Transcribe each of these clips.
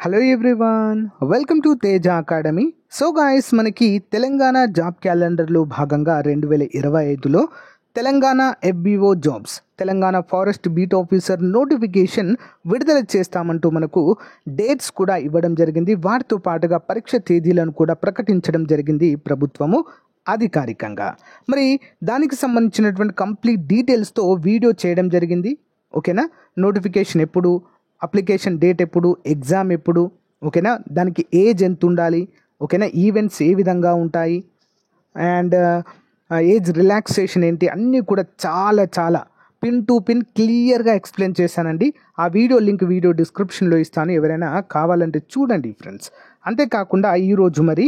Hello everyone, welcome to Teja academy. So guys, మనకి Telangana job క్యాలెండర్లో భాగంగా 2025లో Telangana FBO jobs, Telangana forest beat officer notification విడుదల చేస్తామంటూ మనకు డేట్స్ కూడా ఇవ్వడం జరిగింది. వాటితో పాటుగా పరీక్ష తేదీలను కూడా ప్రకటించడం జరిగింది ప్రభుత్వము అధికారికంగా. మరి దానికి సంబంధించినటువంటి కంప్లీట్ డీటెయిల్స్తో వీడియో చేయడం జరిగింది. ఓకేనా, నోటిఫికేషన్ ఎప్పుడు, అప్లికేషన్ డేట్ ఎప్పుడు, ఎగ్జామ్ ఎప్పుడు, ఓకేనా, దానికి ఏజ్ ఎంత ఉండాలి, ఓకేనా, ఈవెంట్స్ ఏ విధంగా ఉంటాయి, అండ్ ఏజ్ రిలాక్సేషన్ ఏంటి, అన్నీ కూడా చాలా పిన్ టు పిన్ క్లియర్గా ఎక్స్ప్లెయిన్ చేశానండి. ఆ వీడియో లింక్ వీడియో డిస్క్రిప్షన్లో ఇస్తాను, ఎవరైనా కావాలంటే చూడండి ఫ్రెండ్స్. అంతేకాకుండా ఈరోజు మరి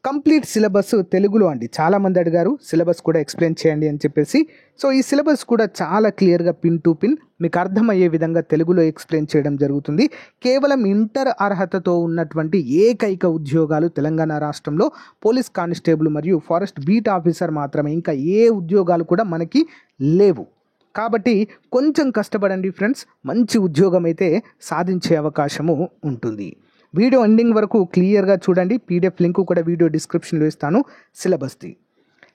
కంప్లీట్ సిలబస్ తెలుగులో అండి. చాలామంది అడిగారు సిలబస్ కూడా ఎక్స్ప్లెయిన్ చేయండి అని చెప్పేసి. సో ఈ సిలబస్ కూడా చాలా క్లియర్గా పిన్ టు పిన్ మీకు అర్థమయ్యే విధంగా తెలుగులో ఎక్స్ప్లెయిన్ చేయడం జరుగుతుంది. కేవలం ఇంటర్ అర్హతతో ఉన్నటువంటి ఏకైక ఉద్యోగాలు తెలంగాణ రాష్ట్రంలో పోలీస్ కానిస్టేబుల్ మరియు ఫారెస్ట్ బీట్ ఆఫీసర్ మాత్రమే. ఇంకా ఏ ఉద్యోగాలు కూడా మనకి లేవు. కాబట్టి కొంచెం కష్టపడండి ఫ్రెండ్స్, మంచి ఉద్యోగం అయితే సాధించే అవకాశము ఉంటుంది. వీడియో ఎండింగ్ వరకు క్లియర్గా చూడండి. PDF లింక్ కూడా వీడియో డిస్క్రిప్షన్లో ఇస్తాను సిలబస్ది.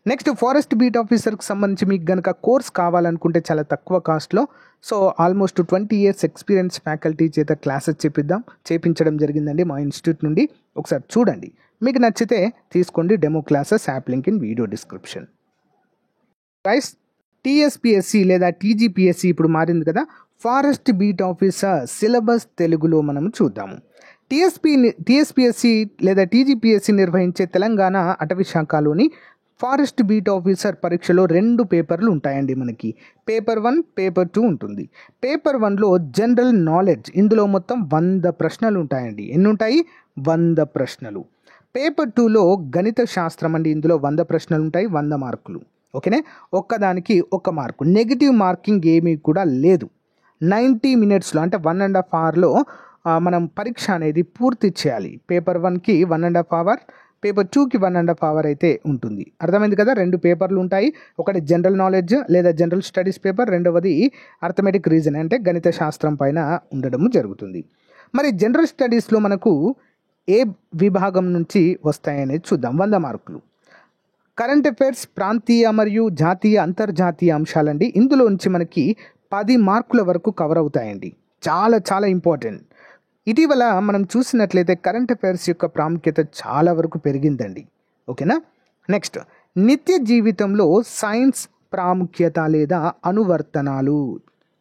నెక్స్ట్, ఫారెస్ట్ బీట్ ఆఫీసర్కి సంబంధించి మీకు కనుక కోర్స్ కావాలనుకుంటే చాలా తక్కువ కాస్ట్లో, so almost 20 years experience faculty చేత క్లాసెస్ చేపించడం జరిగిందండి మా ఇన్స్టిట్యూట్ నుండి. ఒకసారి చూడండి, మీకు నచ్చితే తీసుకోండి demo classes. App link in video description. Guys, TSPSC లేదా TGPSC ఇప్పుడు మారింది కదా, ఫారెస్ట్ బీట్ ఆఫీసర్ సిలబస్ తెలుగులో మనం చూద్దాము. TSPSC లేదా TGPSC నిర్వహించే తెలంగాణ అటవీ శాఖలోని ఫారెస్ట్ బీట్ ఆఫీసర్ పరీక్షలో 2 పేపర్లు ఉంటాయండి మనకి. పేపర్ 1, పేపర్ 2 ఉంటుంది. పేపర్ 1లో జనరల్ నాలెడ్జ్, ఇందులో మొత్తం 100 ప్రశ్నలు ఉంటాయండి. ఎన్ని ఉంటాయి? 100 ప్రశ్నలు. పేపర్ 2లో గణిత శాస్త్రం అండి, ఇందులో 100 ప్రశ్నలు ఉంటాయి, 100 మార్కులు. ఓకేనే, ఒక్కదానికి 1 మార్కు. నెగిటివ్ మార్కింగ్ ఏమీ కూడా లేదు. 90 minutesలో అంటే 1.5 hourలో మనం పరీక్ష అనేది పూర్తి చేయాలి. పేపర్ 1కి 1.5 hour, పేపర్ 2కి 1.5 hour అయితే ఉంటుంది. అర్థమైంది కదా, 2 పేపర్లు ఉంటాయి. ఒకటి జనరల్ నాలెడ్జ్ లేదా జనరల్ స్టడీస్ పేపర్, రెండవది అర్థమెటిక్ రీజన్ అంటే గణిత శాస్త్రం పైన ఉండడం జరుగుతుంది. మరి జనరల్ స్టడీస్లో మనకు ఏ విభాగం నుంచి వస్తాయనేది చూద్దాం. 100 మార్కులు. కరెంట్ అఫైర్స్, ప్రాంతీయ మరియు జాతీయ అంతర్జాతీయ అంశాలండి. ఇందులో నుంచి మనకి 10 మార్కుల వరకు కవర్ అవుతాయండి. చాలా ఇంపార్టెంట్. ఇటీవల మనం చూసినట్లయితే కరెంట్ అఫైర్స్ యొక్క ప్రాముఖ్యత చాలా వరకు పెరిగిందండి. ఓకేనా. నెక్స్ట్, నిత్య జీవితంలో సైన్స్ ప్రాముఖ్యత లేదా అనువర్తనాలు.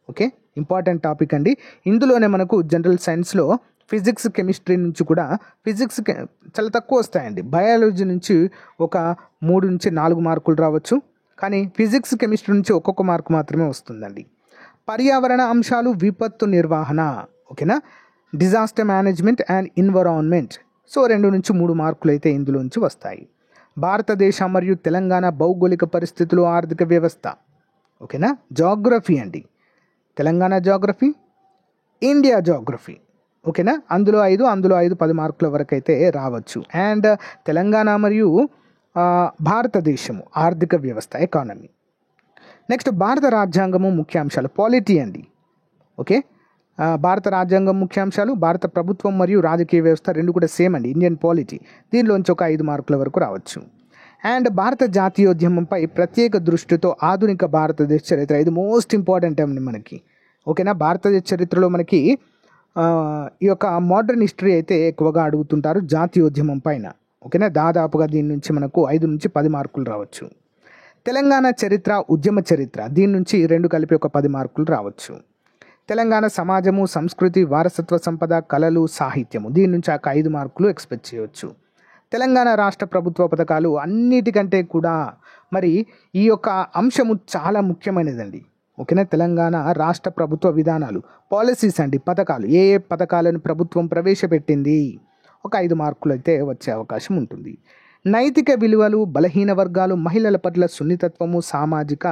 ఓకే, ఇంపార్టెంట్ టాపిక్ అండి. ఇందులోనే మనకు జనరల్ సైన్స్లో ఫిజిక్స్, కెమిస్ట్రీ నుంచి కూడా ఫిజిక్స్ చాలా తక్కువ వస్తాయండి. బయాలజీ నుంచి ఒక 3 నుంచి 4 మార్కులు రావచ్చు, కానీ ఫిజిక్స్, కెమిస్ట్రీ నుంచి ఒక్కొక్క మార్కు మాత్రమే వస్తుందండి. పర్యావరణ అంశాలు, విపత్తు నిర్వహణ, ఓకేనా, disaster management and environment, so 2 నుంచి 3 మార్కులు అయితే ఇందులోంచి వస్తాయి. భారతదేశం మరియు తెలంగాణ భౌగోళిక పరిస్థితులు, ఆర్థిక వ్యవస్థ, ఓకేనా. జాగ్రఫీ అండి, తెలంగాణ జాగ్రఫీ, ఇండియా జాగ్రఫీ, ఓకేనా. అందులో 5 10 మార్కుల వరకు అయితే రావచ్చు. అండ్ తెలంగాణ మరియు భారతదేశము ఆర్థిక వ్యవస్థ, ఎకానమీ. నెక్స్ట్, భారత రాజ్యాంగము ముఖ్యాంశాలు, పాలిటీ అండి. ఓకే, భారత రాజ్యాంగం ముఖ్యాంశాలు, భారత ప్రభుత్వం మరియు రాజకీయ వ్యవస్థ 2 కూడా సేమ్ అండి. ఇండియన్ పాలిటీ, దీనిలోంచి ఒక 5 మార్కుల వరకు రావచ్చు. అండ్ భారత జాతీయోద్యమంపై ప్రత్యేక దృష్టితో ఆధునిక భారతదేశ చరిత్ర, ఇది మోస్ట్ ఇంపార్టెంట్ అండి మనకి. ఓకేనా, భారతదేశ చరిత్రలో మనకి ఈ యొక్క మోడర్న్ హిస్టరీ అయితే ఎక్కువగా అడుగుతుంటారు జాతీయోద్యమం పైన. ఓకేనా, దాదాపుగా దీని నుంచి మనకు 5 నుంచి 10 మార్కులు రావచ్చు. తెలంగాణ చరిత్ర, ఉద్యమ చరిత్ర, దీని నుంచి 2 కలిపి ఒక 10 మార్కులు రావచ్చు. తెలంగాణ సమాజము, సంస్కృతి, వారసత్వ సంపద, కళలు, సాహిత్యము, దీని నుంచి ఒక 5 మార్కులు ఎక్స్పెక్ట్ చేయవచ్చు. తెలంగాణ రాష్ట్ర ప్రభుత్వ పథకాలు, అన్నిటికంటే కూడా మరి ఈ యొక్క అంశము చాలా ముఖ్యమైనదండి. ఓకేనా, తెలంగాణ రాష్ట్ర ప్రభుత్వ విధానాలు, పాలసీస్ అండి, పథకాలు, ఏ పథకాలను ప్రభుత్వం ప్రవేశపెట్టింది, ఒక 5 మార్కులు అయితే వచ్చే అవకాశం ఉంటుంది. నైతిక విలువలు, బలహీన వర్గాలు, మహిళల పట్ల సున్నితత్వము, సామాజిక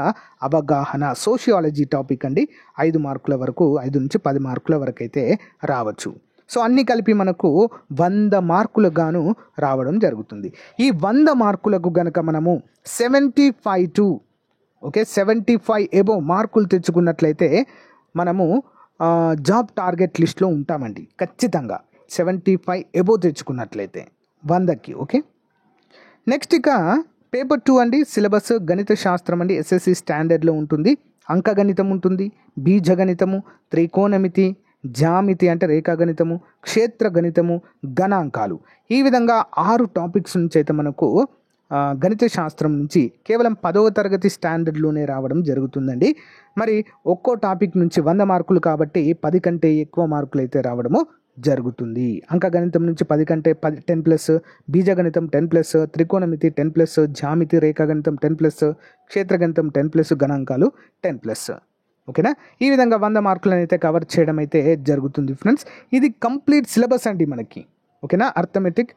అవగాహన, సోషియాలజీ టాపిక్ అండి. 5 మార్కుల వరకు, 5 నుంచి 10 మార్కుల వరకు అయితే రావచ్చు. సో అన్నీ కలిపి మనకు 100 మార్కులకు గాను రావడం జరుగుతుంది. ఈ 100 మార్కులకు గనక మనము 75 ఎబోవ్ మార్కులు తెచ్చుకున్నట్లయితే మనము జాబ్ టార్గెట్ లిస్ట్లో ఉంటామండి ఖచ్చితంగా. 75 ఎబో తెచ్చుకున్నట్లయితే 100కి. ఓకే, నెక్స్ట్ ఇక పేపర్ 2 అండి. సిలబస్ గణిత శాస్త్రం అండి, ఎస్ఎస్సి స్టాండర్డ్లో ఉంటుంది. అంకగణితం ఉంటుంది, బీజగణితము, త్రికోణమితి, జ్యామితి అంటే రేఖాగణితము, క్షేత్ర గణితము, గణాంకాలు. ఈ విధంగా 6 టాపిక్స్ నుంచి అయితే మనకు గణిత శాస్త్రం నుంచి కేవలం 10వ తరగతి స్టాండర్డ్లోనే రావడం జరుగుతుందండి. మరి ఒక్కో టాపిక్ నుంచి 100 మార్కులు కాబట్టి 10 కంటే ఎక్కువ మార్కులు అయితే రావడము జరుగుతుంది. అంకగణితం నుంచి 10 కంటే 10+, బీజగణితం 10+, త్రికోణమితి 10+, జ్యామితి రేఖాగణితం 10+, క్షేత్రగణితం 10+, గణాంకాలు 10+. ఓకేనా, ఈ విధంగా 100 మార్కులను అయితే కవర్ చేయడం అయితే జరుగుతుంది ఫ్రెండ్స్. ఇది కంప్లీట్ సిలబస్ అండి మనకి. ఓకేనా, అర్థమెటిక్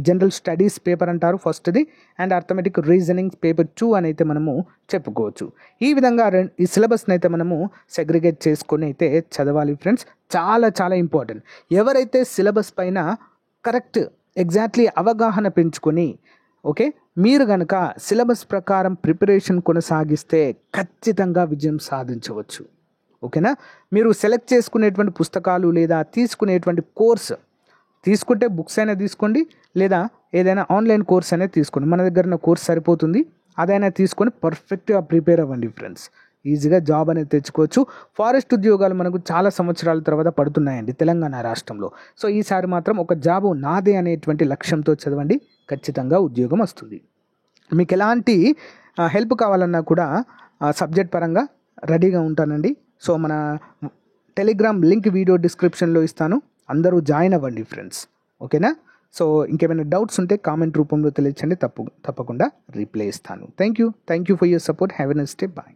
జనరల్ స్టడీస్ పేపర్ అంటారు ఫస్ట్ది, అండ్ అర్థమెటిక్ రీజనింగ్ పేపర్ 2 అని అయితే మనము చెప్పుకోవచ్చు. ఈ విధంగా ఈ సిలబస్ని అయితే మనము సెగ్రిగేట్ చేసుకొని అయితే చదవాలి ఫ్రెండ్స్. చాలా చాలా ఇంపార్టెంట్. ఎవరైతే సిలబస్ పైన కరెక్ట్ ఎగ్జాక్ట్లీ అవగాహన పెంచుకొని ఓకే మీరు కనుక సిలబస్ ప్రకారం ప్రిపరేషన్ కొనసాగిస్తే ఖచ్చితంగా విజయం సాధించవచ్చు. ఓకేనా, మీరు సెలెక్ట్ చేసుకునేటువంటి పుస్తకాలు లేదా తీసుకునేటువంటి కోర్స్ తీసుకుంటే బుక్స్ అయినా తీసుకోండి, లేదా ఏదైనా ఆన్లైన్ కోర్స్ అనేది తీసుకోండి. మన దగ్గర ఉన్న కోర్స్ సరిపోతుంది, అదైనా తీసుకొని పర్ఫెక్ట్గా ప్రిపేర్ అవ్వండి ఫ్రెండ్స్. ఈజీగా జాబ్ అనేది తెచ్చుకోవచ్చు. ఫారెస్ట్ ఉద్యోగాలు మనకు చాలా సంవత్సరాల తర్వాత పడుతున్నాయండి తెలంగాణ రాష్ట్రంలో. సో ఈసారి మాత్రం ఒక జాబు నాదే అనేటువంటి లక్ష్యంతో చదవండి, ఖచ్చితంగా ఉద్యోగం వస్తుంది. మీకు ఎలాంటి హెల్ప్ కావాలన్నా కూడా సబ్జెక్ట్ పరంగా రెడీగా ఉంటానండి. సో మన టెలిగ్రామ్ లింక్ వీడియో డిస్క్రిప్షన్లో ఇస్తాను, అందరూ జాయిన్ అవ్వండి ఫ్రెండ్స్. ఓకేనా, సో ఇంకేమైనా డౌట్స్ ఉంటే కామెంట్ రూపంలో తెలియచండి, తప్పకుండా రిప్లై ఇస్తాను. Thank you for your support. Have a nice day. Bye.